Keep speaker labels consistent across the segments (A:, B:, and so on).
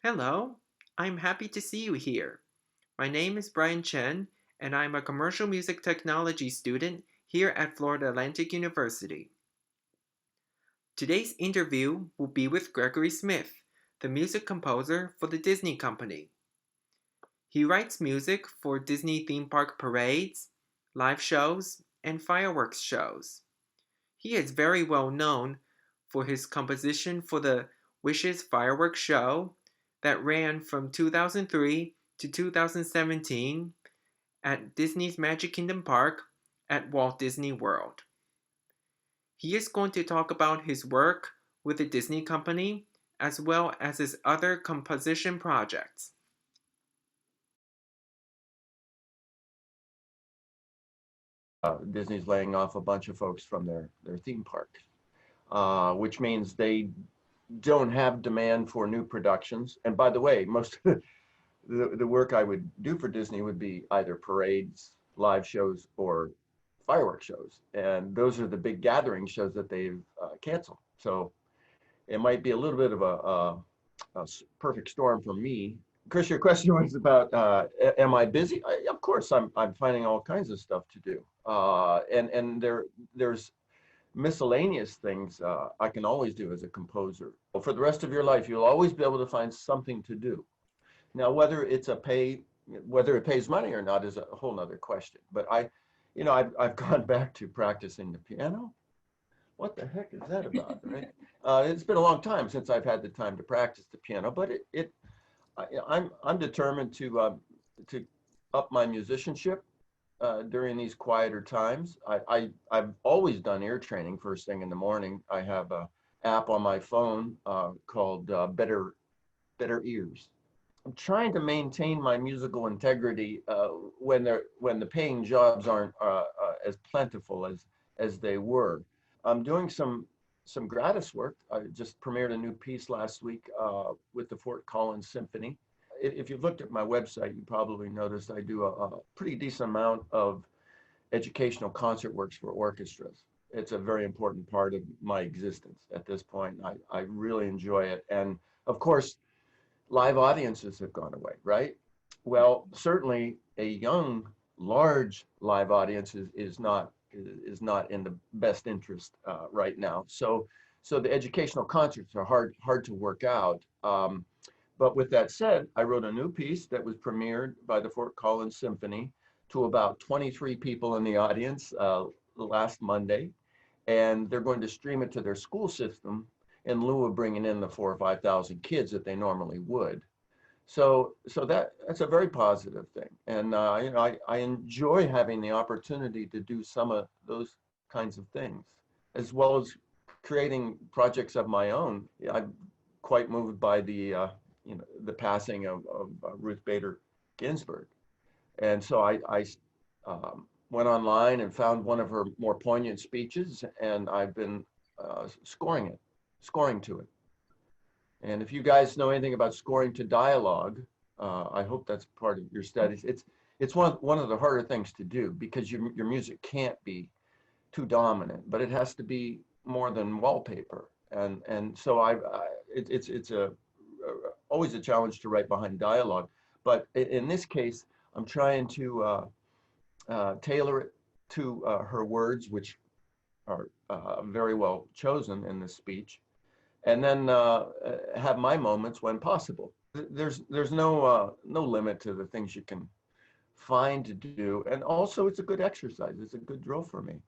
A: Hello, I'm happy to see you here. My name is Brian Chen, and I'm a commercial music technology student here at Florida Atlantic University. Today's interview will be with Gregory Smith, the music composer for the Disney Company. He writes music for Disney theme park parades, live shows, and fireworks shows. He is very well known for his composition for the Wishes fireworks show that ran from 2003 to 2017 at Disney's Magic Kingdom Park at Walt Disney World. He is going to talk about his work with the Disney Company as well as his other composition projects.
B: Disney's laying off a bunch of folks from their theme parks, which means they don't have demand for new productions. And by the way, most of the work I would do for Disney would be either parades, live shows, or fireworks shows. And those are the big gathering shows that they've canceled. So it might be a little bit of a perfect storm for me. Chris, your question was about am I busy? Of course, I'm finding all kinds of stuff to do, and there's miscellaneous things I can always do as a composer. For the rest of your life, you'll always be able to find something to do. Now, whether it pays money or not is a whole nother question. But I've gone back to practicing the piano. What the heck is that about, right? It's been a long time since I've had the time to practice the piano, but I'm determined to up my musicianship during these quieter times. I've always done ear training first thing in the morning. I have a app on my phone called Better Ears. I'm trying to maintain my musical integrity when the paying jobs aren't as plentiful as they were. I'm doing some gratis work. I just premiered a new piece last week with the Fort Collins Symphony. If you've looked at my website, you probably noticed I do a pretty decent amount of educational concert works for orchestras. It's a very important part of my existence at this point. I really enjoy it. And of course, live audiences have gone away, right? Well, certainly a young, large live audience is not in the best interest right now. So the educational concerts are hard to work out. But with that said, I wrote a new piece that was premiered by the Fort Collins Symphony to about 23 people in the audience last Monday, and they're going to stream it to their school system in lieu of bringing in the 4,000 or 5,000 kids that they normally would. So that's a very positive thing, and I enjoy having the opportunity to do some of those kinds of things, as well as creating projects of my own. I'm quite moved by the passing of Ruth Bader Ginsburg, and so I went online and found one of her more poignant speeches, and I've been scoring to it. And if you guys know anything about scoring to dialogue, I hope that's part of your studies. It's one of the harder things to do because your music can't be too dominant, but it has to be more than wallpaper. And so it's always a challenge to write behind dialogue. But in this case, I'm trying to tailor it to her words, which are very well chosen in this speech, and then have my moments when possible. There's no limit to the things you can find to do, and also it's a good exercise. It's a good drill for me.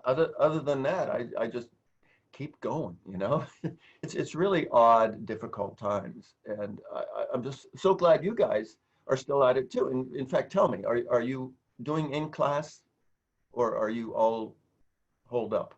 B: Other than that, I just keep going. It's really odd, difficult times, and I'm just so glad you guys are still at it too. And in fact, tell me, are you doing in class, or are you all holed up?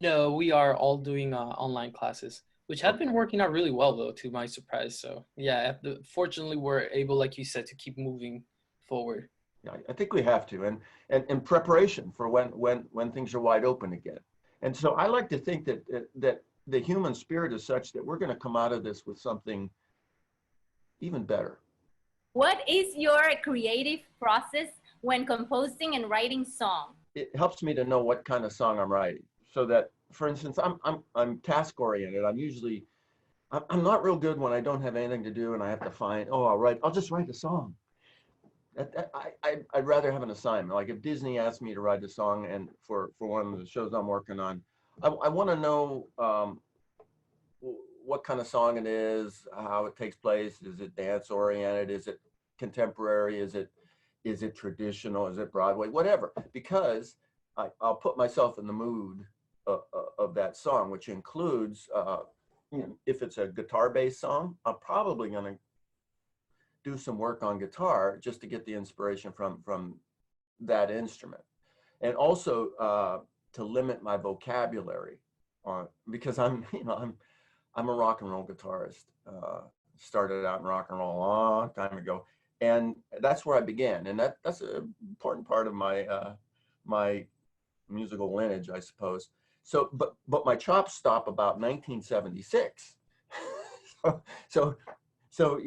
C: No, we are all doing online classes, which have been
B: Okay.
C: working out really well, though, to my surprise. So, yeah, fortunately, we're able, like you said, to keep moving forward.
B: Yeah, I think we have to, and in preparation for when things are wide open again. And so I like to think that the human spirit is such that we're going to come out of this with something even better.
D: What is your creative process when composing and writing song?
B: It helps me to know what kind of song I'm writing, so that, for instance, I'm task oriented. I'm not real good when I don't have anything to do and I have to find, oh, I'll just write a song. I'd rather have an assignment. Like if Disney asked me to write a song and for one of the shows I'm working on, I want to know what kind of song it is, how it takes place. Is it dance oriented? Is it contemporary? Is it traditional? Is it Broadway? Whatever. Because I'll put myself in the mood of that song, which includes, if it's a guitar-based song, I'm probably going to do some work on guitar just to get the inspiration from that instrument, and also to limit my vocabulary because I'm a rock and roll guitarist. Started out in rock and roll a long time ago, and that's where I began, and that's an important part of my musical lineage, I suppose. So, but my chops stop about 1976. so So,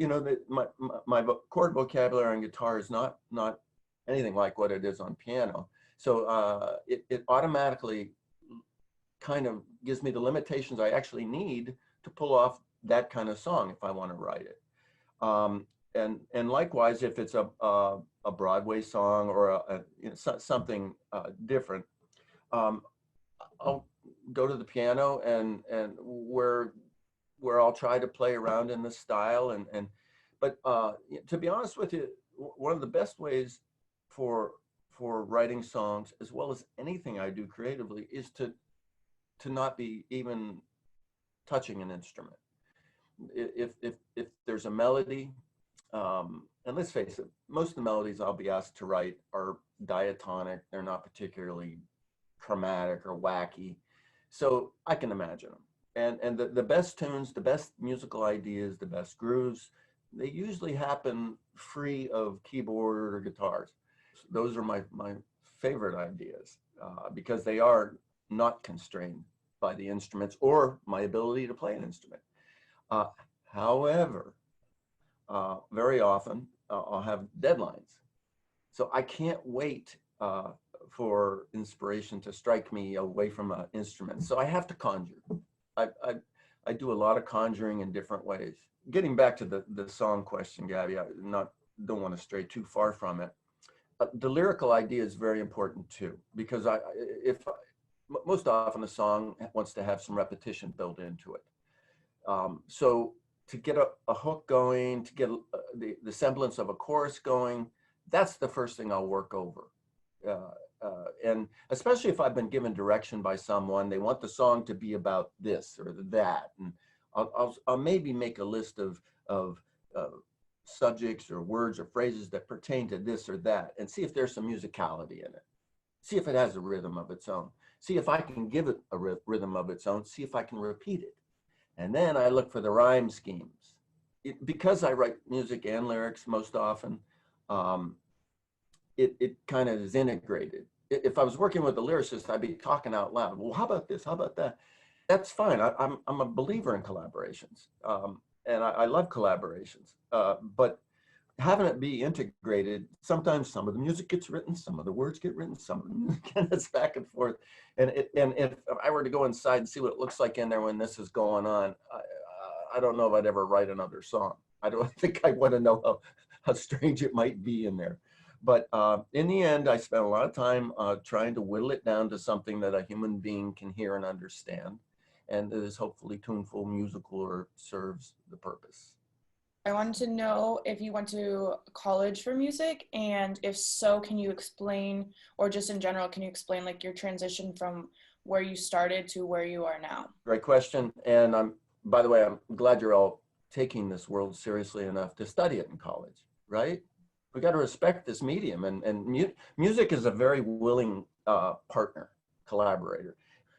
B: my chord vocabulary on guitar is not anything like what it is on piano. So it automatically kind of gives me the limitations I actually need to pull off that kind of song if I want to write it. And likewise, if it's a Broadway song or something different, I'll go to the piano and where I'll try to play around in the style but to be honest with you, one of the best ways for writing songs, as well as anything I do creatively, is to not be even touching an instrument. If there's a melody, and let's face it, most of the melodies I'll be asked to write are diatonic. They're not particularly chromatic or wacky, so I can imagine them. And the best tunes, the best musical ideas, the best grooves, they usually happen free of keyboard or guitars. Those are my favorite ideas because they are not constrained by the instruments or my ability to play an instrument. However, very often I'll have deadlines. So I can't wait for inspiration to strike me away from an instrument. So I have to conjure. I do a lot of conjuring in different ways. Getting back to the song question, Gabby, I don't want to stray too far from it. The lyrical idea is very important too, because most often a song wants to have some repetition built into it. So to get a hook going, to get the semblance of a chorus going, that's the first thing I'll work over. And especially if I've been given direction by someone, they want the song to be about this or that, and I'll maybe make a list of subjects or words or phrases that pertain to this or that, and see if there's some musicality in it. See if it has a rhythm of its own. See if I can give it a rhythm of its own. See if I can repeat it, and then I look for the rhyme schemes. Because I write music and lyrics most often. It kind of is integrated. If I was working with a lyricist, I'd be talking out loud. Well, how about this? How about that? That's fine. I'm a believer in collaborations, and I love collaborations. But having it be integrated, sometimes some of the music gets written, some of the words get written, some of the music gets back and forth. And if I were to go inside and see what it looks like in there when this is going on, I don't know if I'd ever write another song. I don't think I want to know how strange it might be in there. But in the end, I spent a lot of time trying to whittle it down to something that a human being can hear and understand, and that is hopefully tuneful, musical, or serves the purpose.
E: I wanted to know if you went to college for music, and if so, can you explain, or just in general, can you explain like your transition from where you started to where you are now?
B: Great question. And by the way, I'm glad you're all taking this world seriously enough to study it in college, right? We got to respect this medium, and music is a very willing partner, collaborator.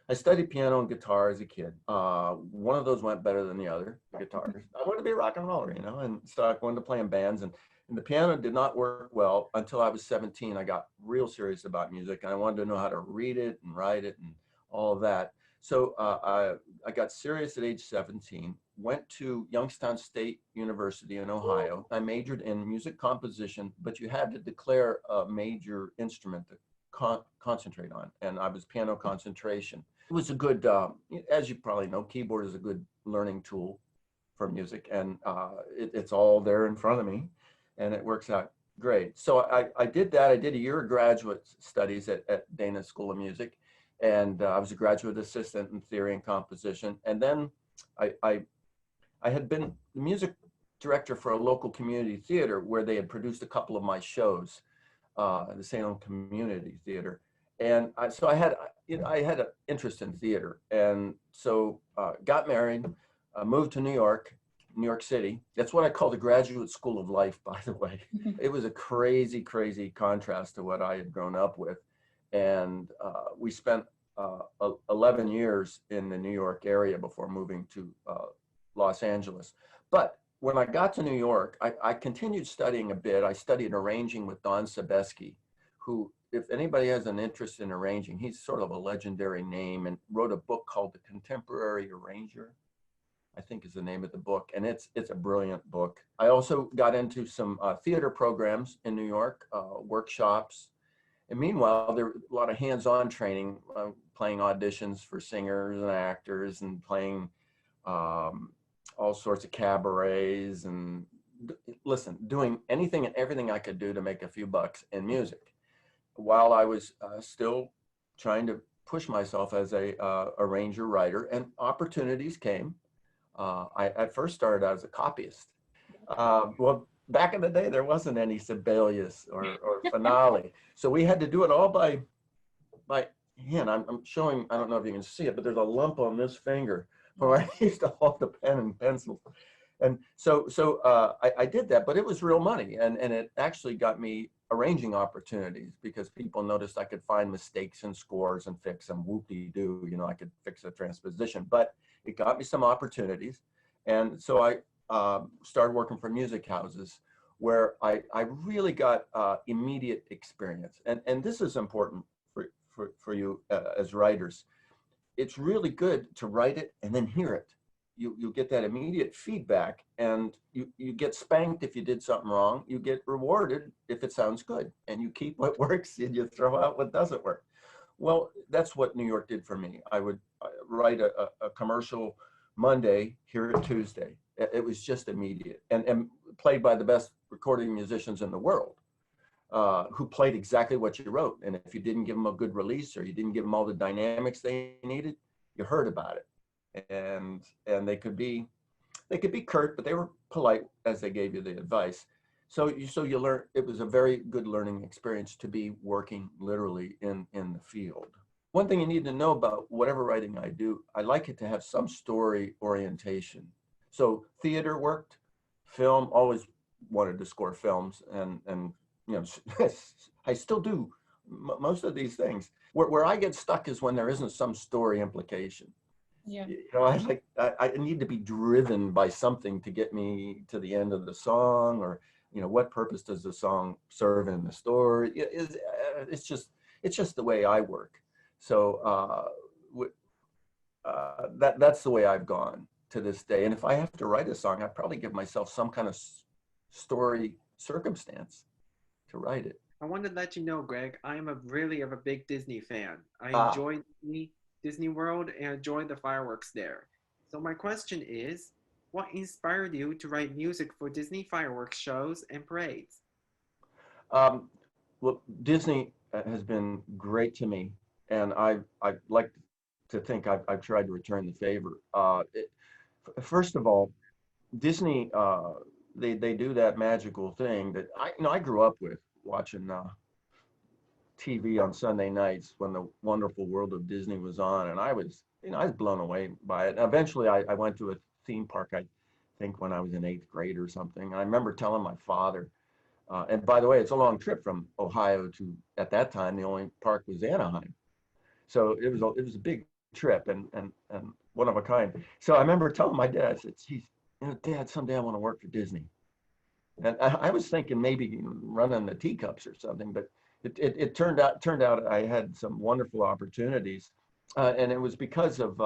B: I studied piano and guitar as a kid. One of those went better than the other, the guitars. I wanted to be a rock and roller, and so I wanted to play in bands, and the piano did not work well until I was 17. I got real serious about music, and I wanted to know how to read it and write it and all of that. So I got serious at age 17, went to Youngstown State University in Ohio. I majored in music composition, but you had to declare a major instrument to concentrate on, and I was piano concentration. It was a good, as you probably know, keyboard is a good learning tool. for music, and it's all there in front of me, and it works out great. So I did that. I did a year of graduate studies at Dana School of Music, and I was a graduate assistant in theory and composition. And then I had been the music director for a local community theater where they had produced a couple of my shows, the Salem Community Theater. And so I had, I had an interest in theater, and so got married, moved to New York City. That's what I call the graduate school of life, by the way. It was a crazy, crazy contrast to what I had grown up with. And we spent 11 years in the New York area before moving to Los Angeles. But when I got to New York, I continued studying a bit. I studied arranging with Don Sebesky, who, if anybody has an interest in arranging, he's sort of a legendary name, and wrote a book called The Contemporary Arranger, I think is the name of the book. And it's a brilliant book. I also got into some theater programs in New York, workshops. And meanwhile, there were a lot of hands-on training, playing auditions for singers and actors, and playing all sorts of cabarets, and listen, doing anything and everything I could do to make a few bucks in music, while I was still trying to push myself as a arranger, writer, and opportunities came. I at first started out as a copyist. Well, back in the day, there wasn't any Sibelius or Finale, so we had to do it all by hand. I'm showing, I don't know if you can see it, but there's a lump on this finger where I used to hold the pen and pencil. And so I did that, but it was real money. And it actually got me arranging opportunities, because people noticed I could find mistakes in scores and fix them. Whoop-de-doo, I could fix a transposition. But it got me some opportunities. And so I started working for music houses, where I really got immediate experience. And this is important for you as writers. It's really good to write it and then hear it. You get that immediate feedback, and you get spanked if you did something wrong. You get rewarded if it sounds good, and you keep what works and you throw out what doesn't work. Well, that's what New York did for me. I would write a commercial Monday, hear it Tuesday. It was just immediate, and played by the best recording musicians in the world, who played exactly what you wrote. And if you didn't give them a good release, or you didn't give them all the dynamics they needed, you heard about it. And they could be curt, but they were polite as they gave you the advice. So you learn. It was a very good learning experience to be working literally in the field. One thing you need to know about whatever writing I do, I like it to have some story orientation. So theater worked, film, always wanted to score films, and I still do most of these things. Where I get stuck is when there isn't some story implication.
E: Yeah.
B: I need to be driven by something to get me to the end of the song, or what purpose does the song serve in the story? It's just the way I work. So that's the way I've gone to this day. And if I have to write a song, I'd probably give myself some kind of story circumstance to write it.
A: I want to let you know, Greg, I am really of a big Disney fan. I enjoy Disney World and enjoy the fireworks there. So my question is, what inspired you to write music for Disney fireworks shows and parades?
B: Well, Disney has been great to me, and I like to think I've tried to return the favor. First of all, Disney, they do that magical thing that I grew up with, watching TV on Sunday nights when the Wonderful World of Disney was on, and I was blown away by it. And eventually, I went to a theme park, I think when I was in 8th grade or something. And I remember telling my father, and by the way, it's a long trip from Ohio to, at that time, the only park was Anaheim. So it was a big trip, and one of a kind. So I remember telling my dad, I said, geez, Dad, someday I want to work for Disney. And I was thinking maybe running the teacups or something, but it turned out I had some wonderful opportunities, and it was because of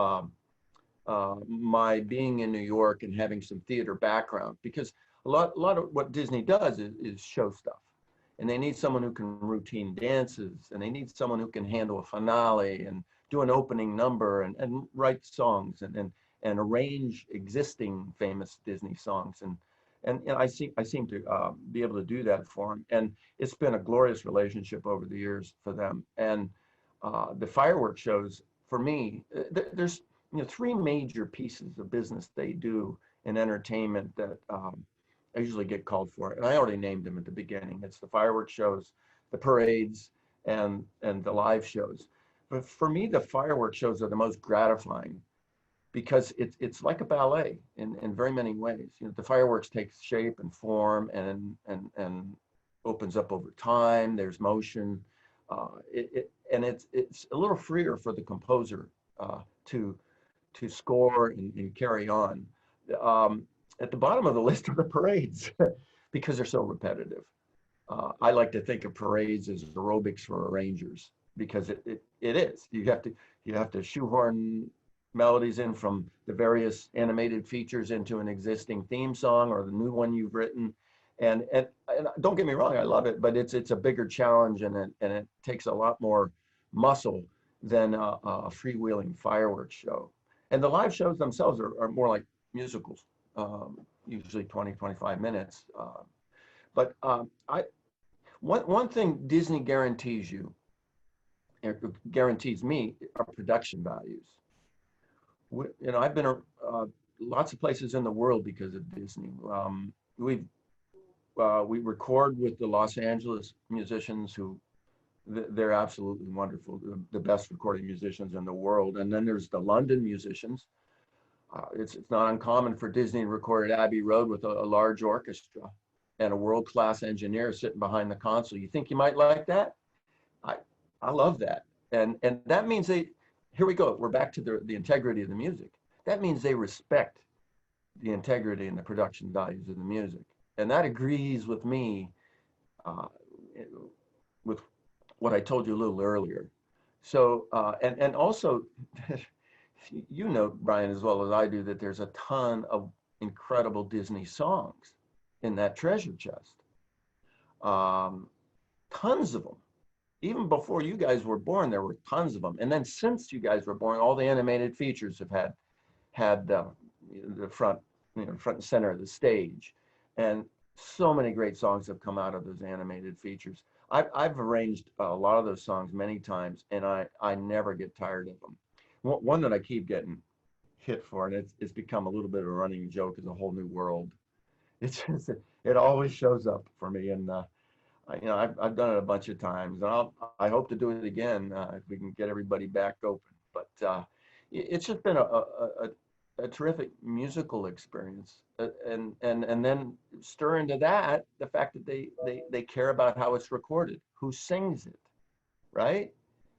B: my being in New York and having some theater background. Because a lot of what Disney does is show stuff, and they need someone who can routine dances, and they need someone who can handle a finale and do an opening number and write songs and arrange existing famous Disney songs. And I seem to be able to do that for them. And it's been a glorious relationship over the years for them. And the fireworks shows, for me, there's three major pieces of business they do in entertainment that I usually get called for. And I already named them at the beginning. It's the fireworks shows, the parades, and the live shows. But for me, the fireworks shows are the most gratifying because it's like a ballet in very many ways. The fireworks takes shape and form and opens up over time. There's motion, and it's a little freer for the composer to score and carry on. At the bottom of the list are the parades because they're so repetitive. I like to think of parades as aerobics for arrangers because it is. You have to shoehorn melodies in from the various animated features into an existing theme song or the new one you've written. And don't get me wrong, I love it, but it's a bigger challenge and it takes a lot more muscle than a freewheeling fireworks show. And the live shows themselves are more like musicals, usually 20, 25 minutes. But one thing Disney guarantees you, guarantees me, are production values. I've been lots of places in the world because of Disney. We record with the Los Angeles musicians who they're absolutely wonderful, the best recording musicians in the world. And then there's the London musicians. It's not uncommon for Disney to record at Abbey Road with a large orchestra and a world-class engineer sitting behind the console. You think you might like that? I love that. And that means here we go. We're back to the integrity of the music. That means they respect the integrity and the production values of the music. And that agrees with me with what I told you a little earlier. So, and also, Brian, as well as I do, that there's a ton of incredible Disney songs in that treasure chest. Tons of them. Even before you guys were born, there were tons of them. And then since you guys were born, all the animated features have had the front and center of the stage. And so many great songs have come out of those animated features. I've arranged a lot of those songs many times, and I never get tired of them. One that I keep getting hit for, and it's become a little bit of a running joke, is A Whole New World. It always shows up for me, and I've done it a bunch of times, and I hope to do it again if we can get everybody back open. But it's just been a terrific musical experience, and then stir into that the fact that they care about how it's recorded, who sings it, right?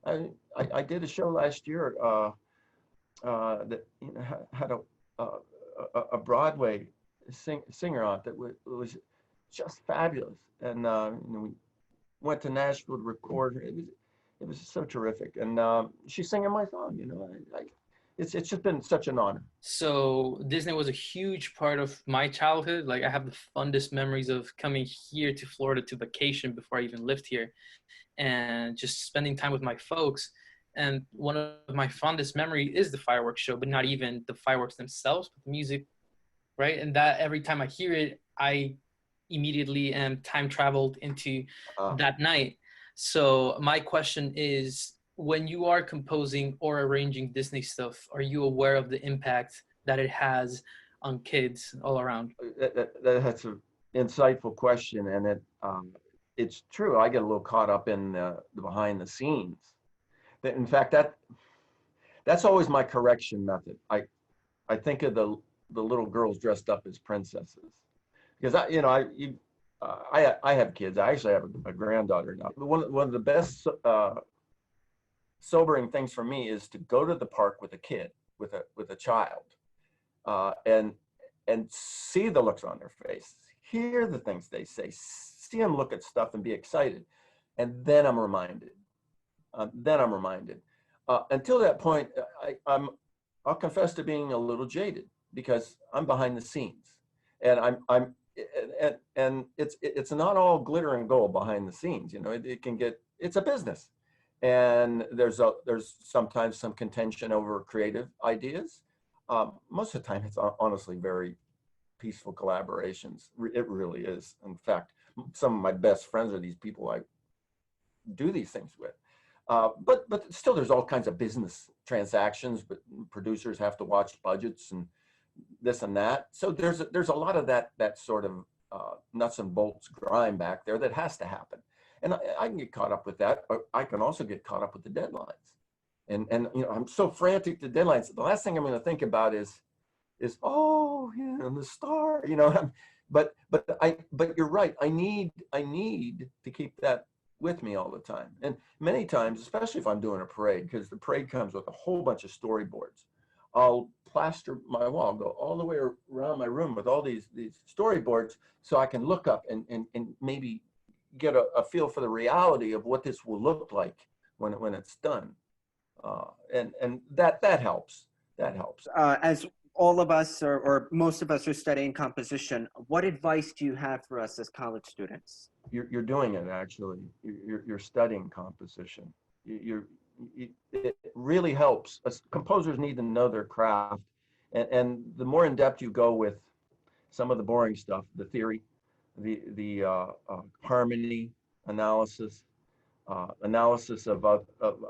B: I did a show last year that had a Broadway singer on it that was just fabulous, and we went to Nashville to record her. It was so terrific, and she's singing my song. It's just been such an honor.
C: So Disney was a huge part of my childhood. Like, I have the fondest memories of coming here to Florida to vacation before I even lived here, and just spending time with my folks. And one of my fondest memory is the fireworks show, but not even the fireworks themselves, but the music, right? And that every time I hear it, I immediately am time traveled into that night. So my question is, when you are composing or arranging Disney stuff, are you aware of the impact that it has on kids all around?
B: That's an insightful question, and it's true. I get a little caught up in the behind the scenes. In fact, that's always my correction method. I think of the little girls dressed up as princesses, because I have kids. I actually have a granddaughter now. One of the best sobering things for me is to go to the park with a kid, with a child, and see the looks on their face, hear the things they say, see them look at stuff and be excited, and then I'm reminded. Until that point, I'll confess to being a little jaded because I'm behind the scenes, and and it's not all glitter and gold behind the scenes. It's a business. And there's sometimes some contention over creative ideas. Most of the time, it's honestly very peaceful collaborations. It really is. In fact, some of my best friends are these people I do these things with. But still, there's all kinds of business transactions. But producers have to watch budgets and this and that. So there's a lot of that sort of nuts and bolts grind back there that has to happen. And I can get caught up with that. But I can also get caught up with the deadlines. And you know, I'm so frantic to deadlines. The last thing I'm going to think about is oh yeah, and the star. You know, but you're right. I need to keep that with me all the time. And many times, especially if I'm doing a parade, because the parade comes with a whole bunch of storyboards, I'll plaster my wall, go all the way around my room with all these storyboards so I can look up and maybe get a feel for the reality of what this will look like when it's done. And that helps. That helps.
F: As all of us or most of us are studying composition, what advice do you have for us as college students?
B: You're doing it actually. You're studying composition. It really helps. Composers need to know their craft, and the more in depth you go with some of the boring stuff, the theory, the harmony analysis, analysis of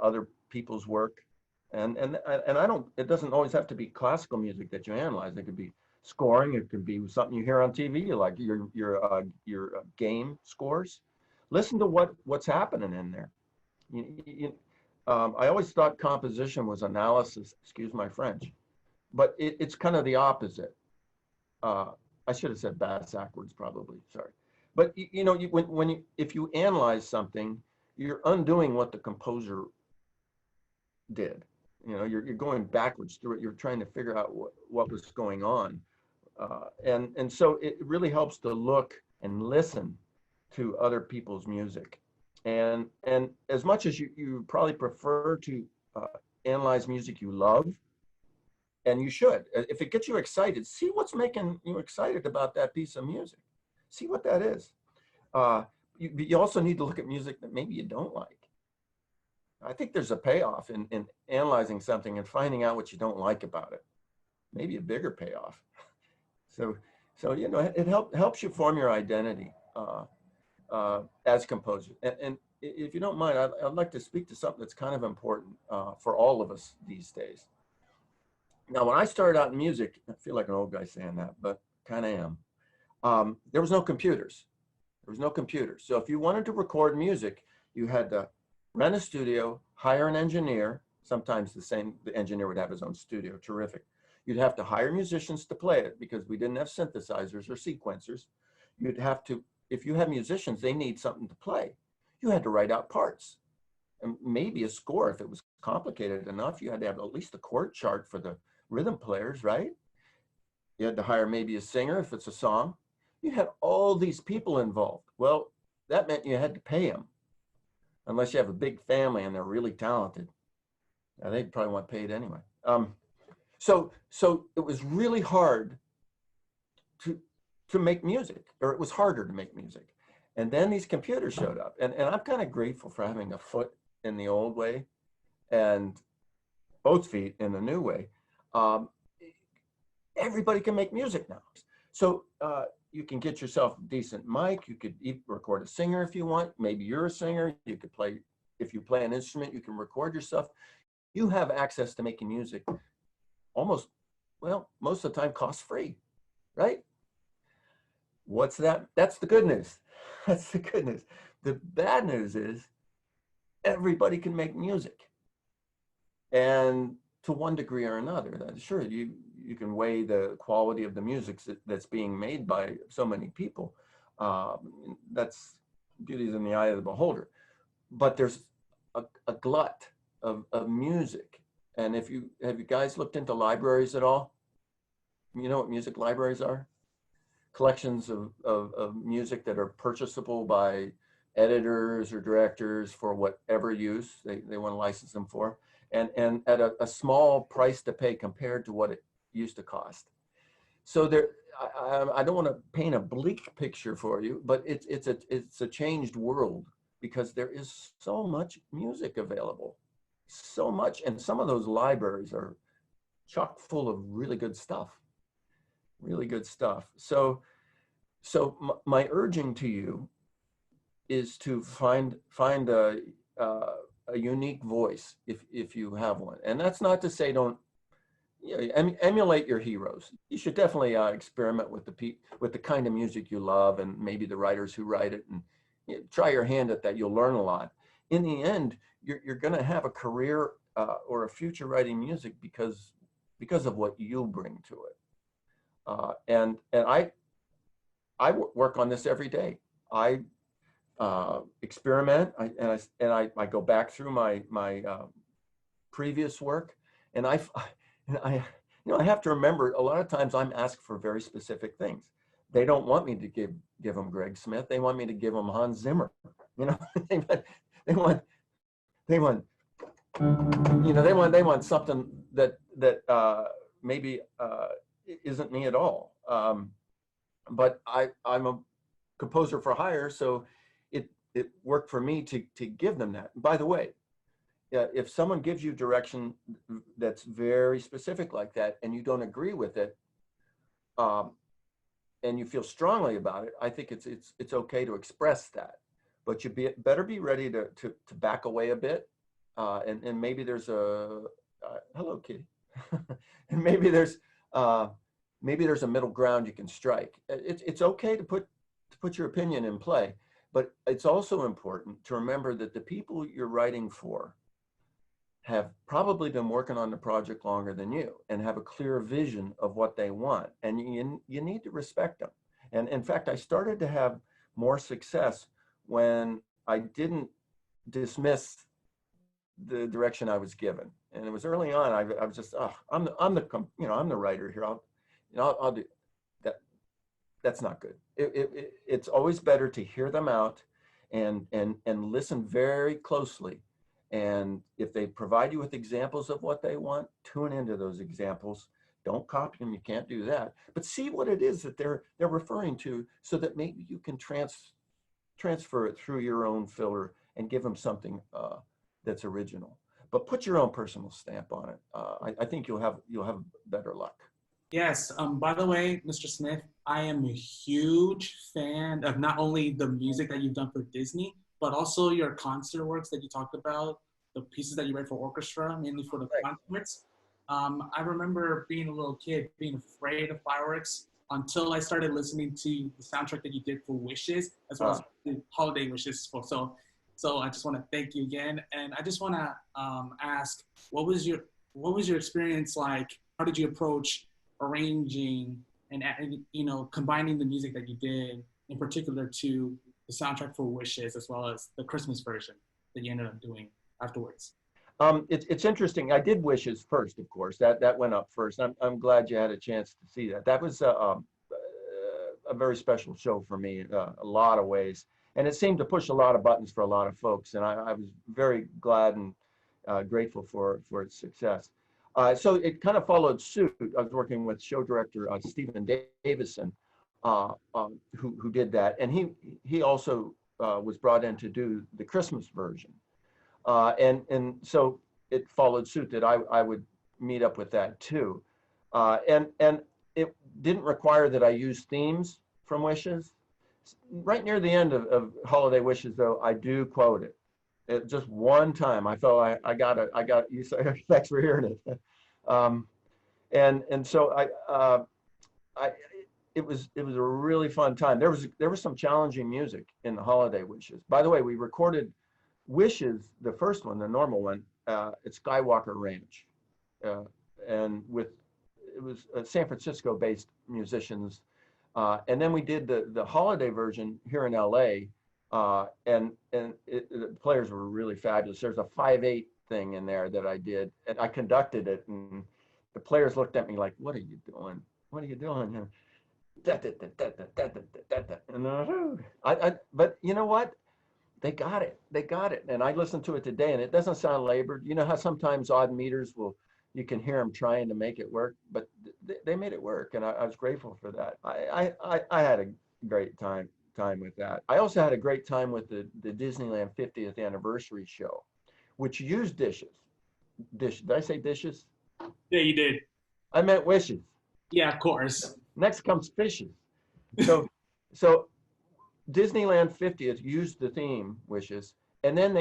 B: other people's work, and I don't. It doesn't always have to be classical music that you analyze. It could be scoring. It could be something you hear on TV, like your game scores. Listen to what's happening in there. I always thought composition was analysis. Excuse my French, but it's kind of the opposite. I should have said backwards, probably. Sorry, but you know, if you analyze something, you're undoing what the composer did. You know, you're going backwards through it. You're trying to figure out what was going on, and so it really helps to look and listen to other people's music, and as much as you probably prefer to analyze music you love, and you should, if it gets you excited, see what's making you excited about that piece of music, see what that is. You also need to look at music that maybe you don't like. I think there's a payoff in analyzing something and finding out what you don't like about it. Maybe a bigger payoff. So you know, it helps you form your identity as a composer. And if you don't mind, I'd like to speak to something that's kind of important for all of us these days. Now, when I started out in music, I feel like an old guy saying that, but kind of am. There was no computers. There was no computers. So if you wanted to record music, you had to rent a studio, hire an engineer. Sometimes the engineer would have his own studio. Terrific. You'd have to hire musicians to play it because we didn't have synthesizers or sequencers. You'd have to, if you have musicians, they need something to play. You had to write out parts and maybe a score. If it was complicated enough, you had to have at least a chord chart for the rhythm players, right? You had to hire maybe a singer if it's a song. You had all these people involved. Well, that meant you had to pay them. Unless you have a big family and they're really talented. Now, they'd probably want paid anyway. So it was really hard to make music, or it was harder to make music. And then these computers showed up. And I'm kind of grateful for having a foot in the old way and both feet in the new way. Everybody can make music now. So you can get yourself a decent mic. You could record a singer if you want. Maybe you're a singer. You could play, if you play an instrument, you can record yourself. You have access to making music almost, well, most of the time cost free, right? What's that? That's the good news. That's the good news. The bad news is everybody can make music. And to one degree or another, sure, you can weigh the quality of the music that's being made by so many people. That's beauty's in the eye of the beholder. But there's a glut of music. And have you guys looked into libraries at all? You know what music libraries are? Collections of music that are purchasable by editors or directors for whatever use they want to license them for. And at a small price to pay compared to what it used to cost. So there, I don't want to paint a bleak picture for you, but it's a changed world because there is so much music available, so much, and some of those libraries are chock full of really good stuff, really good stuff. So my urging to you is to find a unique voice if you have one. And that's not to say don't, you know, emulate your heroes. You should definitely experiment with the kind of music you love and maybe the writers who write it, and you know, try your hand at that. You'll learn a lot. In the end, you're going to have a career or a future writing music because of what you bring to it. And I work on this every day. I experiment, I go back through my previous work, and I you know, I have to remember a lot of times I'm asked for very specific things. They don't want me to give them Greg Smith. They want me to give them Hans Zimmer. You know, they want you know, they want something that maybe isn't me at all. But I'm a composer for hire, so it worked for me to give them that. By the way, if someone gives you direction that's very specific like that, and you don't agree with it, and you feel strongly about it, I think it's okay to express that. But you better be ready to back away a bit, and maybe there's a hello, kitty, and maybe there's a middle ground you can strike. It's okay to put your opinion in play, but it's also important to remember that the people you're writing for have probably been working on the project longer than you and have a clear vision of what they want, and you need to respect them. And in fact, I started to have more success when I didn't dismiss the direction I was given. And it was early on. I was just, I'm the writer here. I'll do that. That's not good. It's always better to hear them out and listen very closely. And if they provide you with examples of what they want, tune into those examples. Don't copy them. You can't do that. But see what it is that they're referring to, so that maybe you can transfer it through your own filter and give them something that's original. But put your own personal stamp on it. I think you'll have better luck.
G: Yes. By the way, Mr. Smith, I am a huge fan of not only the music that you've done for Disney, but also your concert works that you talked about, the pieces that you write for orchestra, mainly for the concerts. I remember being a little kid, being afraid of fireworks until I started listening to the soundtrack that you did for Wishes, as well as the holiday wishes. So I just want to thank you again, and I just want to ask, what was your experience like? How did you approach arranging and combining the music that you did, in particular to the soundtrack for Wishes, as well as the Christmas version that you ended up doing afterwards?
B: It's interesting. I did Wishes first, of course. That went up first. I'm glad you had a chance to see that. That was a very special show for me in a lot of ways, and it seemed to push a lot of buttons for a lot of folks. And I was very glad and grateful for its success. So it kind of followed suit. I was working with show director Stephen Davison, who did that, and he also was brought in to do the Christmas version. And so it followed suit that I would meet up with that too. And it didn't require that I use themes from Wishes. Right near the end of Holiday Wishes, though, I do quote it. Just one time, I felt I got you. Thanks for hearing it. And so it was a really fun time. There was some challenging music in the Holiday Wishes. By the way, we recorded Wishes, the first one, the normal one, at Skywalker Ranch, and it was San Francisco-based musicians, and then we did the holiday version here in L.A. And the players were really fabulous. There's a 5/8 thing in there that I did, and I conducted it, and the players looked at me like, "What are you doing? What are you doing?" And but you know what? They got it. And I listened to it today, and it doesn't sound labored. You know how sometimes odd meters you can hear them trying to make it work, but they made it work, and I was grateful for that. I had a great time with that. I also had a great time with the Disneyland 50th anniversary show, which used dishes. Did I say dishes?
G: Yeah, you did.
B: I meant wishes.
G: Yeah, of course.
B: Next comes fishes. So, so Disneyland 50th used the theme wishes, and then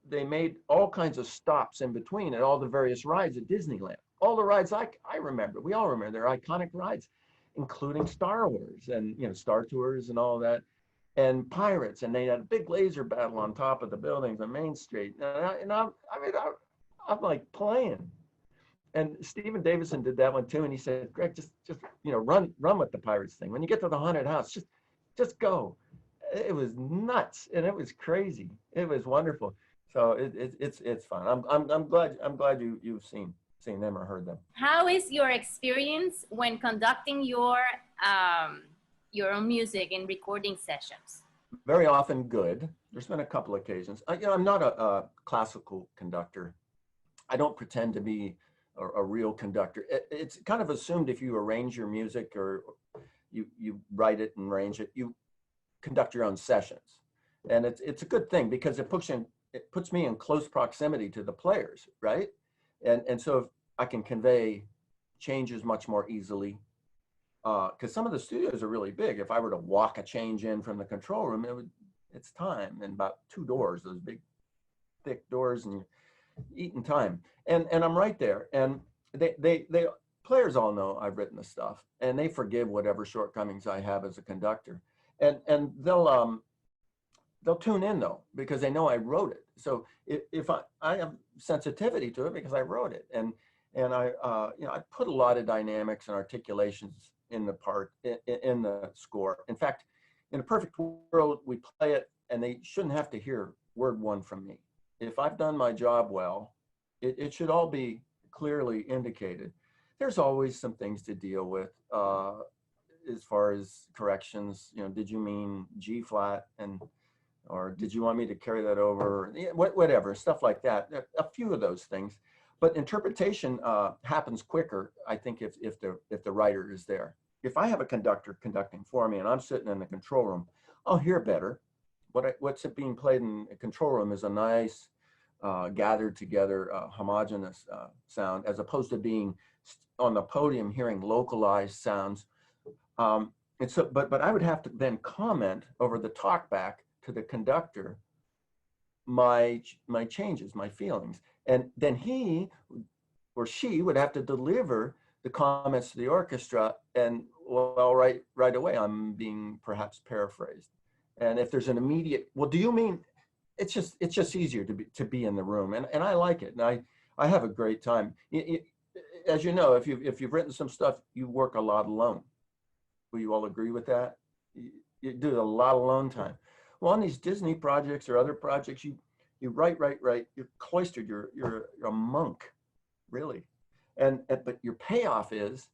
B: they made all kinds of stops in between at all the various rides at Disneyland. All the rides I remember, we all remember, they're iconic rides, including Star Wars and Star Tours and all that, and Pirates, and they had a big laser battle on top of the buildings on Main Street. I'm like playing. And Stephen Davison did that one too, and he said, "Greg, just run with the Pirates thing. When you get to the haunted house, just go." It was nuts and it was crazy. It was wonderful. So it's fun. I'm glad you've seen them or heard them.
D: How is your experience when conducting your own music in recording sessions?
B: Very often good. There's been a couple occasions. I'm not a classical conductor. I don't pretend to be a real conductor. It's kind of assumed if you arrange your music or you write it and arrange it, you conduct your own sessions. And it's a good thing because it puts me in close proximity to the players, right? And so if I can convey changes much more easily, because some of the studios are really big. If I were to walk a change in from the control room, it's time, and about 2 doors, those big thick doors, and eating time. And I'm right there. And they players all know I've written the stuff, and they forgive whatever shortcomings I have as a conductor. And they'll tune in though, because they know I wrote it. So if I have sensitivity to it because I wrote it, and I I put a lot of dynamics and articulations in the part in the score. In fact, in a perfect world, we play it and they shouldn't have to hear word one from me. If I've done my job well, it should all be clearly indicated. There's always some things to deal with as far as corrections. Did you mean G flat, or did you want me to carry that over? Whatever, stuff like that. A few of those things. But interpretation happens quicker, I think, if the writer is there. If I have a conductor conducting for me and I'm sitting in the control room, I'll hear better. What's being played in the control room is a nice, gathered together, homogeneous sound, as opposed to being on the podium hearing localized sounds. And so, but I would have to then comment over the talk back to the conductor my changes, my feelings, and then he or she would have to deliver the comments to the orchestra. And well, right away, I'm being perhaps paraphrased. And if there's an immediate, well, do you mean? It's just easier to be in the room, and I like it, and I have a great time. As you know, if you've written some stuff, you work a lot alone. Will you all agree with that? You do a lot of alone time. Well, on these Disney projects or other projects, you write. You're cloistered. You're a monk, really. But your payoff is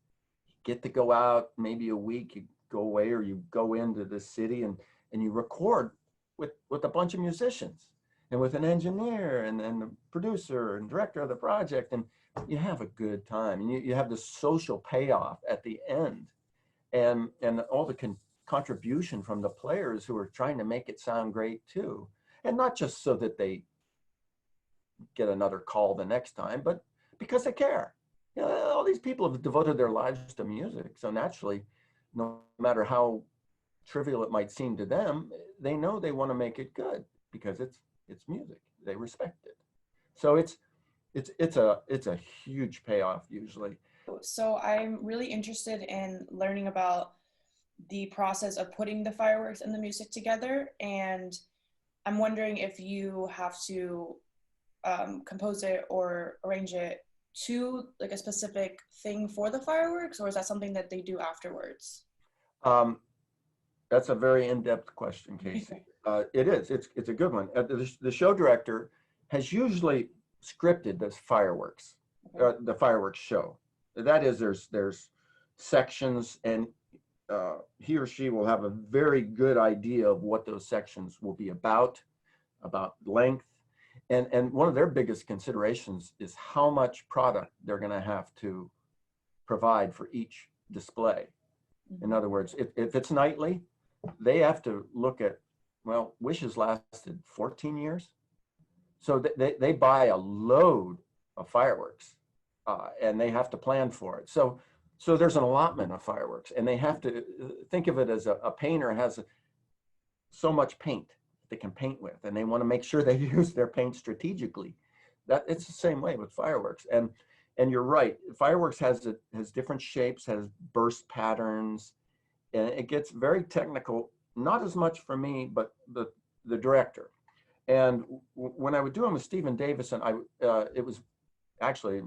B: you get to go out maybe a week. You go away, or you go into the city and you record with a bunch of musicians and with an engineer and the producer and director of the project, and you have a good time, and you have the social payoff at the end, and all the contribution from the players who are trying to make it sound great too, and not just so that they get another call the next time, but because they care. All these people have devoted their lives to music, so naturally, no matter how trivial it might seem to them, they know they want to make it good because it's music. They respect it. So it's a huge payoff usually.
E: So I'm really interested in learning about the process of putting the fireworks and the music together, and I'm wondering if you have to compose it or arrange it to like a specific thing for the fireworks, or is that something that they do afterwards?
B: That's a very in-depth question, Casey. It is. It's a good one. The show director has usually scripted this fireworks, the fireworks show. That is, there's sections, and he or she will have a very good idea of what those sections will be about length, and one of their biggest considerations is how much product they're going to have to provide for each display. In other words, if it's nightly, they have to look at, well, Wishes lasted 14 years. So they buy a load of fireworks and they have to plan for it. So there's an allotment of fireworks, and they have to think of it as a painter has so much paint they can paint with, and they want to make sure they use their paint strategically. That it's the same way with fireworks. And you're right, fireworks has different shapes, has burst patterns, and it gets very technical. Not as much for me, but the director. And when I would do them with Stephen Davison, it was actually,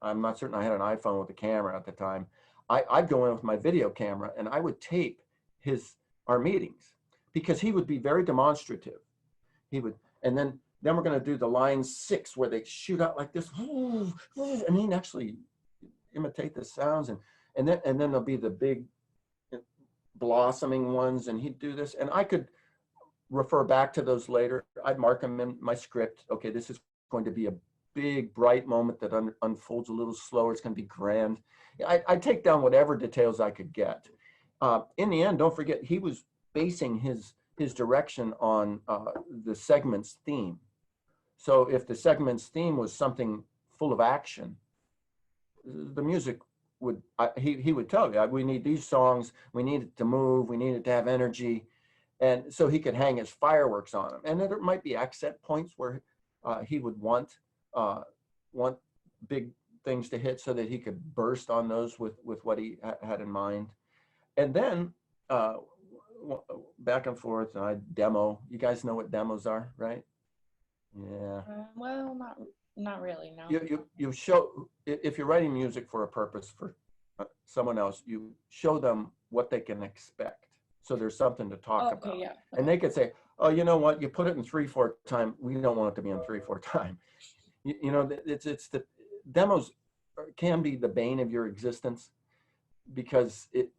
B: I'm not certain I had an iPhone with a camera at the time. I'd go in with my video camera and I would tape our meetings, because he would be very demonstrative. He would, and then we're going to do the line 6 where they shoot out like this, and he'd actually imitate the sounds, and then there'll be the big blossoming ones, and he'd do this, and I could refer back to those later. I'd mark them in my script. Okay, this is going to be a big bright moment that unfolds a little slower. It's going to be grand. I'd take down whatever details I could get. In the end, don't forget, he was basing his direction on the segment's theme. So if the segment's theme was something full of action, the music would, he would tell you, we need these songs, we need it to move, we need it to have energy. And so he could hang his fireworks on them. And then there might be accent points where he would want big things to hit so that he could burst on those with what he had in mind. And then back and forth, and I demo. You guys know what demos are, right? Yeah.
E: Well, not really, no.
B: You show, if you're writing music for a purpose for someone else, you show them what they can expect. So there's something to talk about.
E: Yeah.
B: And they could say, oh, you know what? You put it in 3/4 time. We don't want it to be in 3/4 time. You know, it's the demos can be the bane of your existence, because it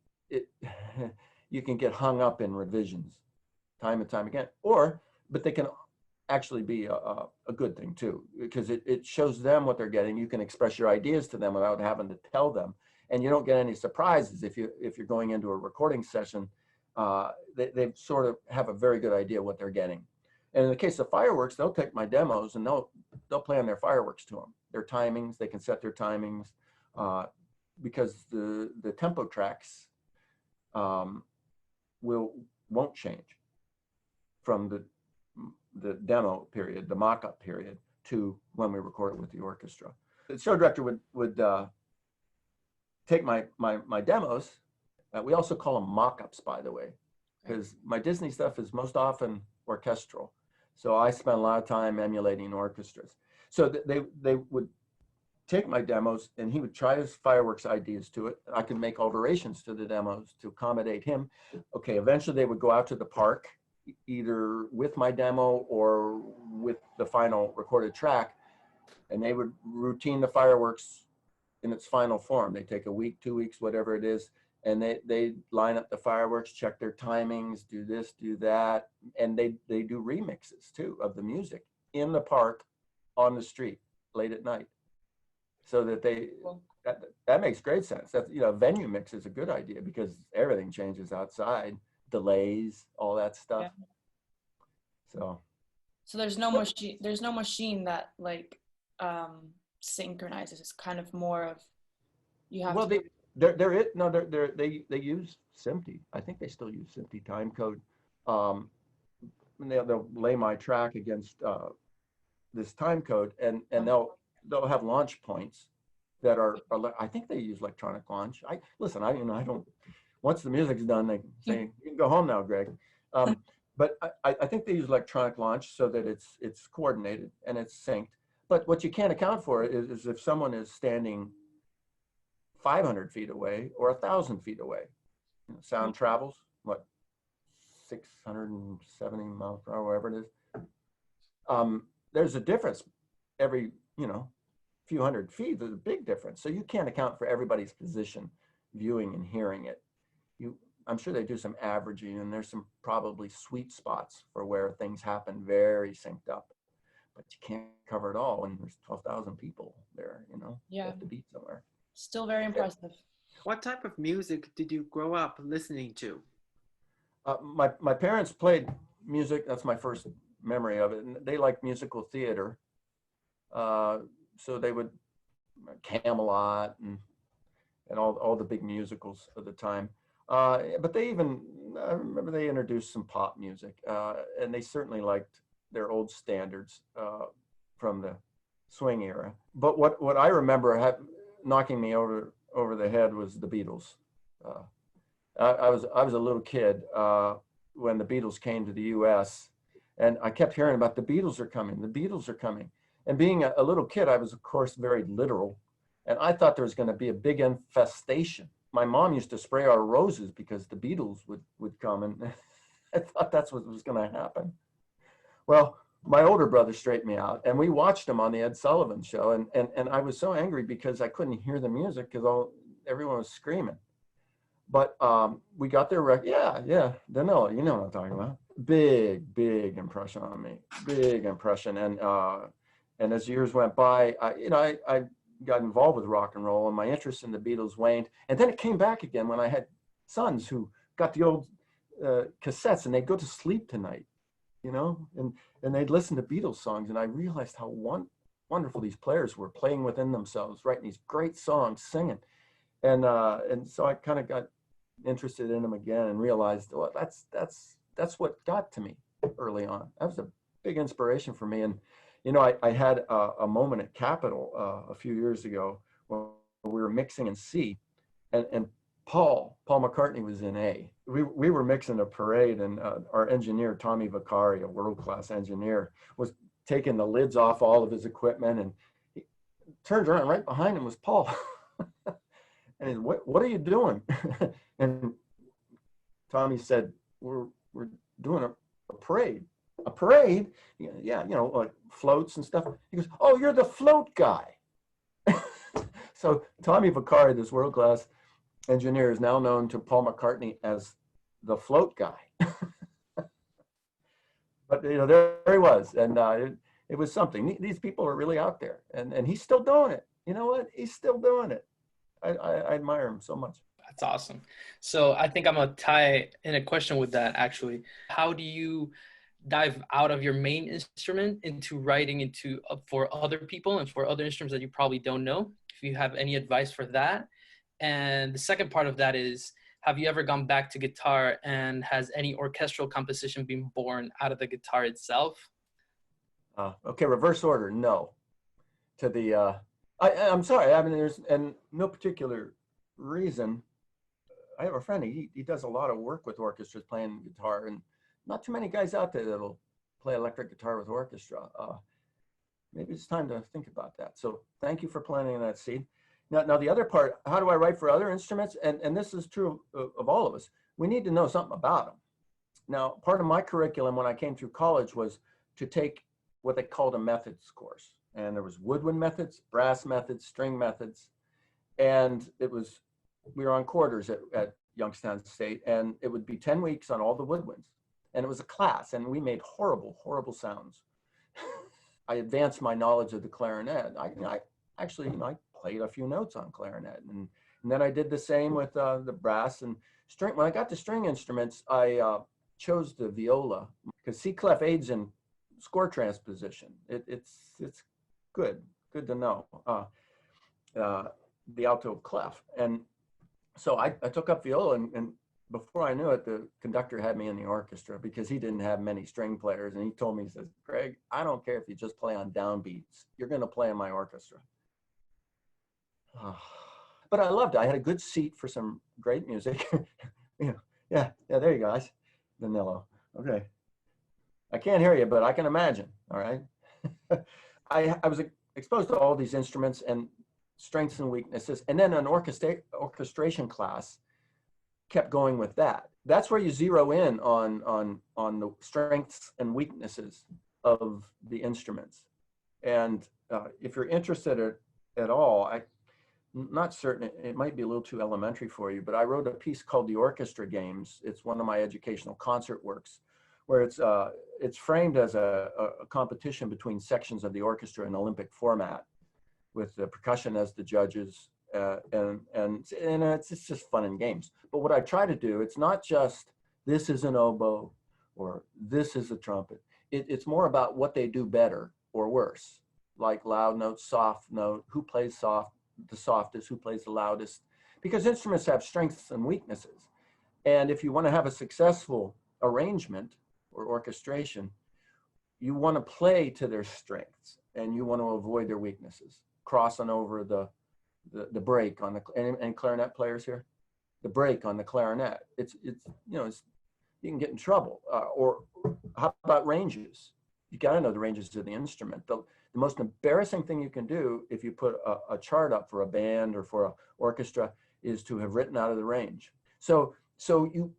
B: you can get hung up in revisions time and time again, but they can actually be a good thing too, because it shows them what they're getting. You can express your ideas to them without having to tell them, and you don't get any surprises if you're going into a recording session. They sort of have a very good idea what they're getting. And in the case of fireworks, they'll take my demos and they'll plan their fireworks to them. Their timings, they can set their timings, because the tempo tracks won't change from the demo period, the mock-up period, to when we record it with the orchestra. The show director would take my demos. We also call them mock-ups, by the way, because my Disney stuff is most often orchestral. So I spend a lot of time emulating orchestras. So they would take my demos, and he would try his fireworks ideas to it. I could make alterations to the demos to accommodate him. Okay, eventually they would go out to the park, either with my demo or with the final recorded track, and they would routine the fireworks in its final form. They take a week, 2 weeks, whatever it is, and they line up the fireworks, check their timings, do this, do that, and they do remixes too of the music in the park, on the street, late at night, so that that makes great sense. That's, venue mix is a good idea, because everything changes outside, delays, all that stuff. Yeah. So
E: there's no machine that like synchronizes. It's kind of more of you have to.
B: They use SMPTE. I think they still use SMPTE time code. They'll lay my track against this time code, and they'll have launch points that are I think they use electronic launch. I don't. Once the music's done, they say you can go home now, Greg. But I think they use electronic launch so that it's coordinated and it's synced. But what you can't account for is if someone is standing 500 feet away or 1,000 feet away. Sound travels, 670 miles per hour, whatever it is. There's a difference every, few hundred feet. There's a big difference. So you can't account for everybody's position, viewing and hearing it. I'm sure they do some averaging, and there's some probably sweet spots for where things happen very synced up. But you can't cover it all when there's 12,000 people there, Yeah. You have to be somewhere.
E: Still very impressive.
A: What type of music did you grow up listening to?
B: My parents played music. That's my first memory of it. And they liked musical theater. So they would Camelot and all the big musicals of the time. But they even, I remember they introduced some pop music, and they certainly liked their old standards from the swing era. But what I remember knocking me over the head was the Beatles. I was a little kid when the Beatles came to the U.S. and I kept hearing about the Beatles are coming, the Beatles are coming. And being a little kid, I was of course very literal, and I thought there was going to be a big infestation. My mom used to spray our roses because the Beatles would come, and I thought that's what was going to happen. Well, my older brother straightened me out, and we watched him on the Ed Sullivan Show, and I was so angry because I couldn't hear the music because everyone was screaming. But we got their record. Yeah, Danilo, you know what I'm talking about. Big impression on me, big impression. And as years went by, I got involved with rock and roll, and my interest in the Beatles waned. And then it came back again when I had sons who got the old cassettes, and they'd go to sleep tonight, and they'd listen to Beatles songs, and I realized how wonderful these players were, playing within themselves, writing these great songs, singing. And so I kind of got interested in them again and realized, well, that's what got to me early on. That was a big inspiration for me. And I had a moment at Capitol a few years ago when we were mixing in C, and Paul McCartney was in A. We were mixing a parade, and our engineer Tommy Vicari, a world-class engineer, was taking the lids off all of his equipment, and he turned around, right behind him was Paul. And he said, what are you doing? And Tommy said, we're doing a parade. A parade? Yeah, like floats and stuff. He goes, oh, you're the float guy. So Tommy Vicari, this world-class engineer, is now known to Paul McCartney as the float guy. But there he was, and it was something. These people are really out there, and he's still doing it. You know what? He's still doing it. I admire him so much.
C: That's awesome. So I think I'm gonna tie in a question with that actually. How do you dive out of your main instrument into writing for other people and for other instruments that you probably don't know? If you have any advice for that. And the second part of that is, have you ever gone back to guitar, and has any orchestral composition been born out of the guitar itself?
B: Okay, reverse order. No. To the I'm sorry. I mean, there's no particular reason. I have a friend. He does a lot of work with orchestras playing guitar, and not too many guys out there that'll play electric guitar with orchestra. Maybe it's time to think about that. So thank you for planting that seed. Now the other part, how do I write for other instruments? And this is true of all of us. We need to know something about them. Now, part of my curriculum when I came through college was to take what they called a methods course. And there was woodwind methods, brass methods, string methods. And we were on quarters at Youngstown State, and it would be 10 weeks on all the woodwinds. And it was a class, and we made horrible, horrible sounds. I advanced my knowledge of the clarinet. I actually played a few notes on clarinet. And then I did the same with the brass and string. When I got to string instruments, I chose the viola because C clef aids in score transposition. It's good to know. The alto clef. And so I took up viola, and before I knew it, the conductor had me in the orchestra because he didn't have many string players. And he told me, he says, Greg, I don't care if you just play on downbeats. You're going to play in my orchestra. But I loved it. I had a good seat for some great music. Yeah, there you go, guys. Danilo. Okay. I can't hear you, but I can imagine. All right. I was exposed to all these instruments and strengths and weaknesses. And then an orchestration class kept going with that. That's where you zero in on the strengths and weaknesses of the instruments. And if you're interested at all, I'm not certain, it might be a little too elementary for you, but I wrote a piece called The Orchestra Games. It's one of my educational concert works, where it's framed as a competition between sections of the orchestra in Olympic format, with the percussion as the judges, and it's just fun and games. But what I try to do, it's not just this is an oboe or this is a trumpet. It's more about what they do better or worse. like loud notes, soft note, who plays the softest, who plays the loudest, because instruments have strengths and weaknesses. And if you want to have a successful arrangement or orchestration, you want to play to their strengths and you want to avoid their weaknesses, crossing over the break on the, and clarinet players here, the break on the clarinet. It's you know, you can get in trouble. Or how about ranges? You got to know the ranges of the instrument. The most embarrassing thing you can do if you put a chart up for a band or for an orchestra is to have written out of the range. So you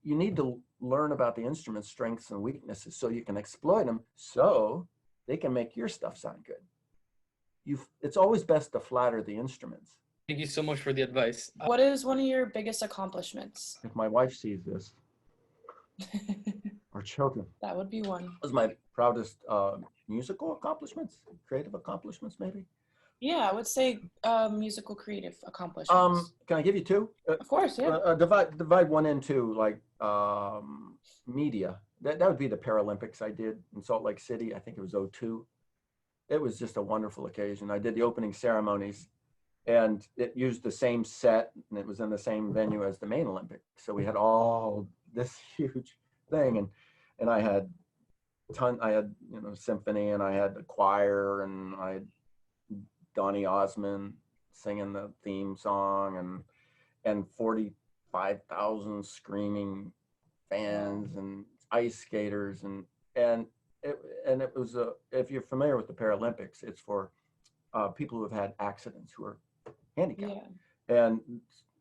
B: need to learn about the instrument's strengths and weaknesses so you can exploit them so they can make your stuff sound good. It's always best to flatter the instruments.
C: Thank you so much for the advice.
E: What is one of your biggest accomplishments?
B: If my wife sees this, or children.
E: That would be one.
B: That was my proudest musical accomplishments, creative accomplishments, maybe.
E: Yeah, I would say musical creative accomplishments.
B: Can I give you two?
E: Of course, yeah.
B: Divide one into like media. That would be the Paralympics I did in Salt Lake City. I think it was 2002. It was just a wonderful occasion. I did the opening ceremonies, and it used the same set, and it was in the same venue as the main Olympics. So we had all this huge thing, and I had symphony, and I had the choir, and I had Donny Osmond singing the theme song, and 45,000 screaming fans and ice skaters, and it was if you're familiar with the Paralympics, it's for people who have had accidents, who are handicapped, and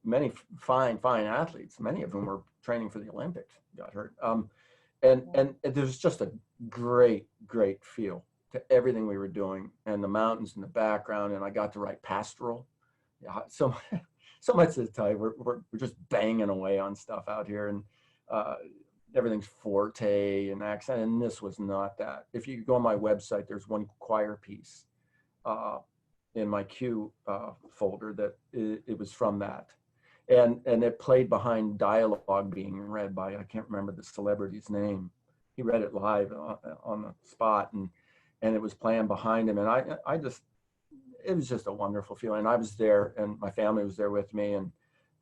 B: many fine athletes, many of whom were training for the Olympics, got hurt. And there's just a great feel to everything we were doing, and the mountains in the background, and I got to write pastoral. Yeah, so much to tell you. We're just banging away on stuff out here, and everything's forte and accent, and this was not that. If you go on my website, there's one choir piece in my Q folder that it was from that. And it played behind dialogue being read by, I can't remember the celebrity's name. He read it live on the spot, and it was playing behind him. And it was just a wonderful feeling. I was there, and my family was there with me, and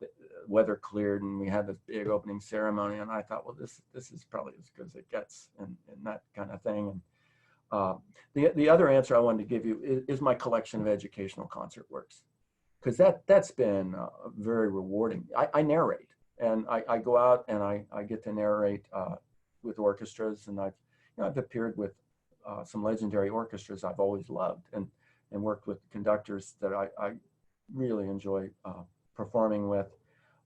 B: the weather cleared, and we had this big opening ceremony. And I thought, well, this is probably as good as it gets, and that kind of thing. And the other answer I wanted to give you is my collection of educational concert works, because that's been very rewarding. I narrate, and I go out and I get to narrate with orchestras, and I've appeared with some legendary orchestras I've always loved, and worked with conductors that I really enjoy performing with,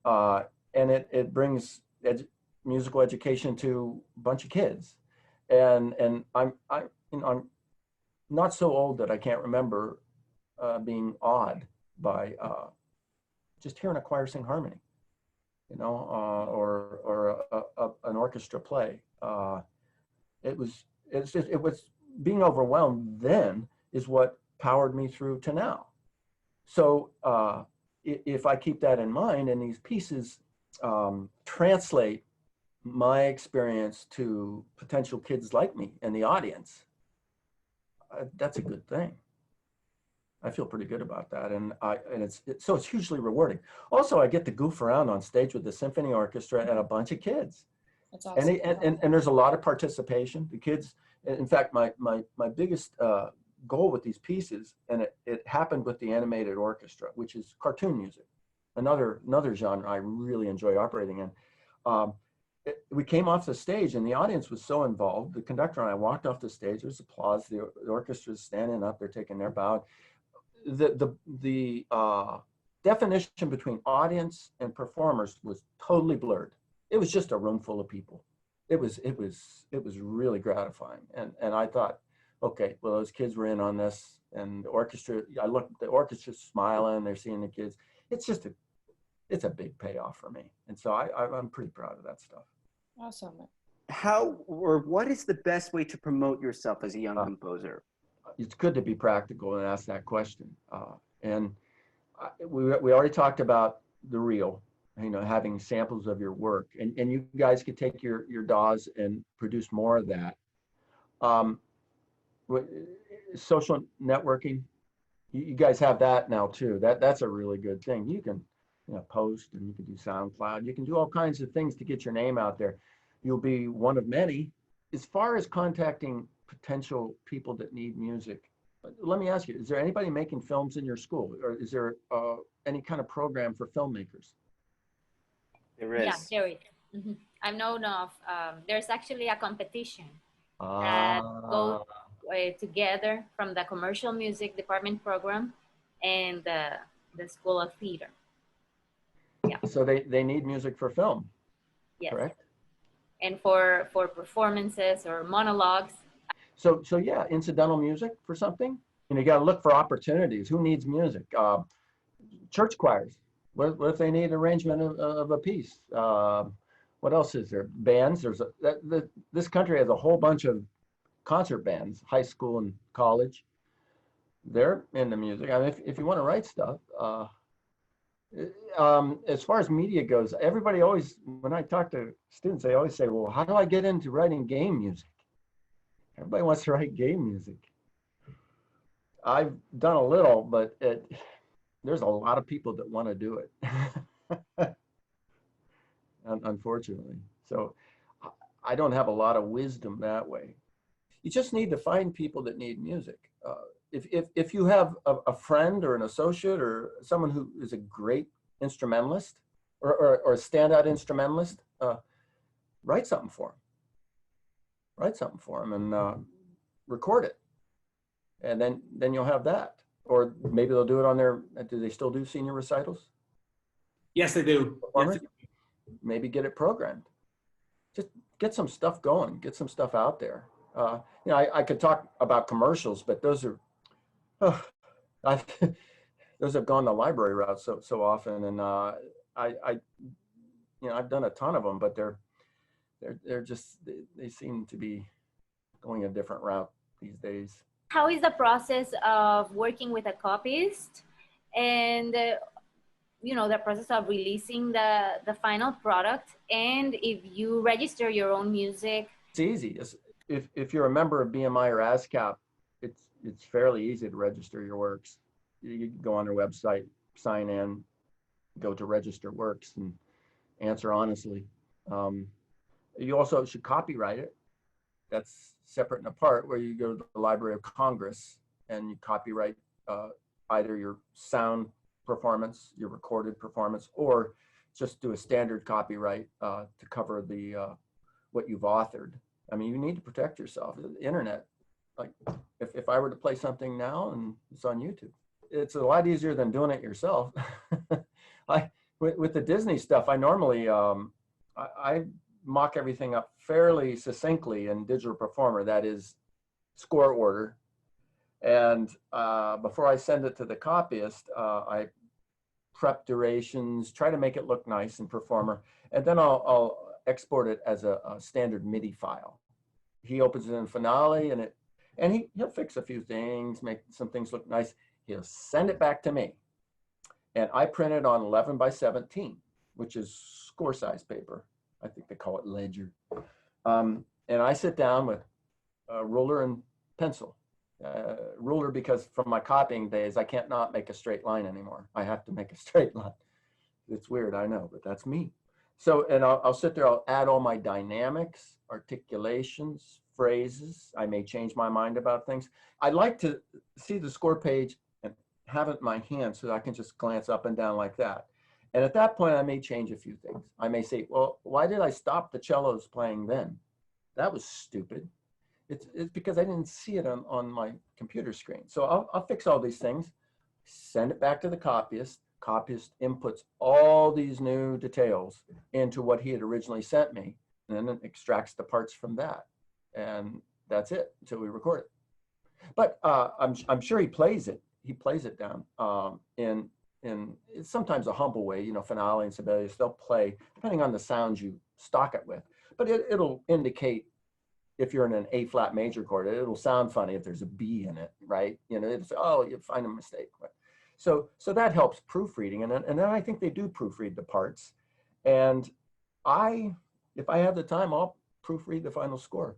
B: and it brings musical education to a bunch of kids, and I'm not so old that I can't remember being awed by just hearing a choir sing harmony, or an orchestra play. It was being overwhelmed then is what powered me through to now. So if I keep that in mind, and these pieces translate my experience to potential kids like me and the audience, that's a good thing. I feel pretty good about that, and it's hugely rewarding. Also, I get to goof around on stage with the symphony orchestra and a bunch of kids.
E: That's awesome.
B: And there's a lot of participation. The kids, in fact, my biggest goal with these pieces, and it happened with the animated orchestra, which is cartoon music, another genre I really enjoy operating in. We came off the stage, and the audience was so involved. The conductor and I walked off the stage. There's applause. The orchestra's standing up. They're taking their bow. The definition between audience and performers was totally blurred. It was just a room full of people. It was really gratifying. And I thought, okay, well, those kids were in on this, and the orchestra's smiling. They're seeing the kids. It's a big payoff for me. And so I'm pretty proud of that stuff.
E: Awesome.
F: What is the best way to promote yourself as a young composer?
B: It's good to be practical and ask that question. We already talked about the reel, having samples of your work, and you guys could take your DAWs and produce more of that. social networking. You guys have that now too. That's a really good thing. You can, post, and you can do SoundCloud. You can do all kinds of things to get your name out there. You'll be one of many. As far as contacting potential people that need music, let me ask you, is there anybody making films in your school, or is there any kind of program for filmmakers?
F: There
D: Yeah,
F: is.
D: there is. Mhm. I've known of, there's actually a competition that
B: Ah,
D: goes together from the commercial music department program and the School of Theater. Yeah.
B: so they need music for film,
D: Yes.
B: correct?
D: And for performances or monologues.
B: So yeah, incidental music for something. You got to look for opportunities. Who needs music? Church choirs. What if they need arrangement of a piece? What else is there? Bands. This country has a whole bunch of concert bands, high school and college. They're into music. I mean, if you want to write stuff, as far as media goes, everybody always, when I talk to students, they always say, well, how do I get into writing game music? Everybody wants to write game music. I've done a little, but there's a lot of people that want to do it, unfortunately. So I don't have a lot of wisdom that way. You just need to find people that need music. If you have a friend or an associate or someone who is a great instrumentalist or a standout instrumentalist, write something for them. Write something for them and record it. And then you'll have that. Or maybe they'll do it on their, do they still do senior recitals?
G: Yes, they do. Yes,
B: Maybe get it programmed. Just get some stuff going, get some stuff out there. I could talk about commercials, but those are, those have gone the library route so often. And I've done a ton of them, but they're just, they seem to be going a different route these days.
D: How is the process of working with a copyist and the process of releasing the final product, and if you register your own music?
B: It's easy. If you're a member of BMI or ASCAP, it's fairly easy to register your works. You go on their website, sign in, go to register works, and answer honestly. You also should copyright it. That's separate and apart, where you go to the Library of Congress and you copyright either your sound performance, your recorded performance, or just do a standard copyright to cover the what you've authored. I mean, you need to protect yourself. The internet, like if I were to play something now and it's on YouTube, it's a lot easier than doing it yourself. With the Disney stuff, I normally I mock everything up fairly succinctly in Digital Performer, that is score order. And before I send it to the copyist, I prep durations, try to make it look nice in Performer, and then I'll export it as a standard MIDI file. He opens it in Finale, and he'll fix a few things, make some things look nice. He'll send it back to me, and I print it on 11 by 17, which is score size paper. I think they call it ledger. And I sit down with a ruler and pencil. Ruler because from my copying days, I can't not make a straight line anymore. I have to make a straight line. It's weird, I know, but that's me. So, and I'll sit there, I'll add all my dynamics, articulations, phrases. I may change my mind about things. I like to see the score page and have it in my hand so that I can just glance up and down like that. And at that point, I may change a few things. I may say, well, why did I stop the cellos playing then? That was stupid. It's because I didn't see it on my computer screen. So I'll fix all these things, send it back to the copyist. Copyist inputs all these new details into what he had originally sent me, and then extracts the parts from that. And that's it until we record it. But I'm sure he plays it. He plays it down in it's sometimes a humble way, Finale and Sibelius, they'll play depending on the sounds you stock it with. But it'll indicate if you're in an A flat major chord, it'll sound funny if there's a B in it, right? It's, oh, you find a mistake. So that helps proofreading, and then I think they do proofread the parts. And if I have the time, I'll proofread the final score.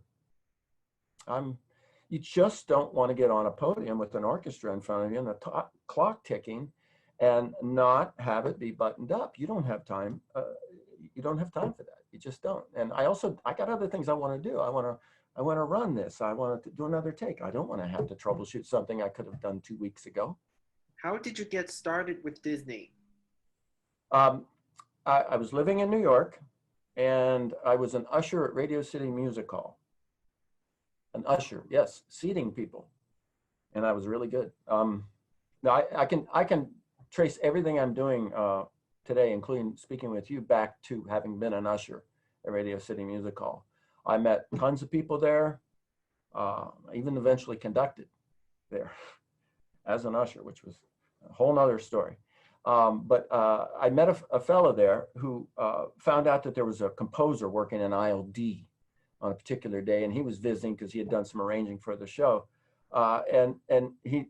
B: you just don't want to get on a podium with an orchestra in front of you and the clock ticking and not have it be buttoned up. You don't have time. You don't have time for that. You just don't. And I got other things I want to do. I want to run this. I want to do another take. I don't want to have to troubleshoot something I could have done 2 weeks ago.
A: How did you get started with Disney?
B: I was living in New York, and I was an usher at Radio City Music Hall. An usher, yes, seating people, and I was really good. Now I can trace everything I'm doing today, including speaking with you, back to having been an usher at Radio City Music Hall. I met tons of people there. I even eventually conducted there as an usher, which was a whole nother story. But I met a fellow there who found out that there was a composer working in aisle D on a particular day, and he was visiting because he had done some arranging for the show. And he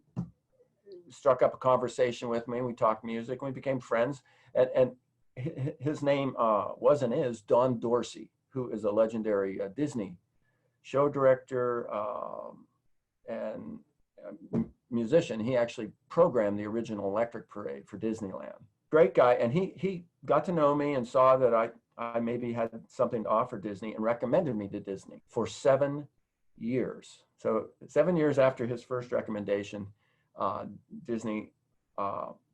B: struck up a conversation with me. We talked music, and we became friends. And his name was and is Don Dorsey, who is a legendary Disney show director and musician. He actually programmed the original Electric Parade for Disneyland. Great guy, and he got to know me and saw that I maybe had something to offer Disney and recommended me to Disney for 7 years. So 7 years after his first recommendation, Disney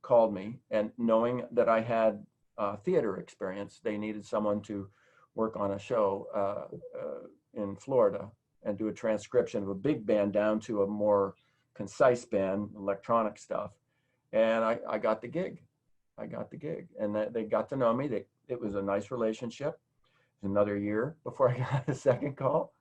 B: called me, and knowing that I had theater experience, they needed someone to work on a show in Florida and do a transcription of a big band down to a more concise band, electronic stuff. And I got the gig. And they got to know me. It was a nice relationship. It was another year before I got a second call.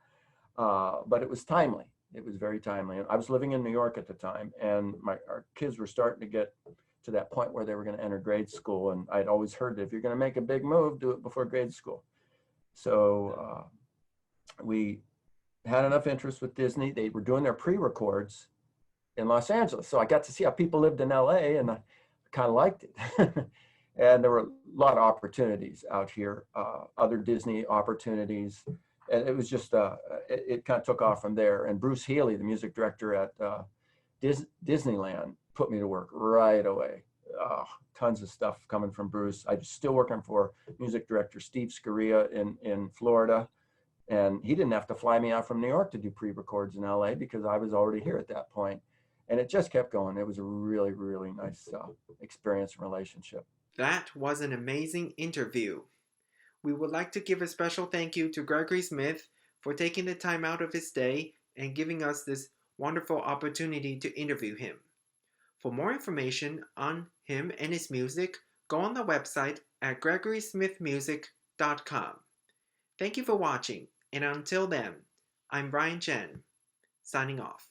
B: But it was timely. It was very timely. And I was living in New York at the time, and our kids were starting to get to that point where they were going to enter grade school. And I'd always heard that if you're going to make a big move, do it before grade school. So we had enough interest with Disney. They were doing their pre-records in Los Angeles. So I got to see how people lived in LA, and I kind of liked it. And there were a lot of opportunities out here, other Disney opportunities. And it was just, it kind of took off from there. And Bruce Healy, the music director at Disneyland, put me to work right away. Tons of stuff coming from Bruce. I'm still working for music director Steve Scaria in Florida. And he didn't have to fly me out from New York to do pre-records in LA because I was already here at that point. And it just kept going. It was a really, really nice experience and relationship.
A: That was an amazing interview. We would like to give a special thank you to Gregory Smith for taking the time out of his day and giving us this wonderful opportunity to interview him. For more information on him and his music, go on the website at gregorysmithmusic.com. Thank you for watching, and until then, I'm Brian Chen, signing off.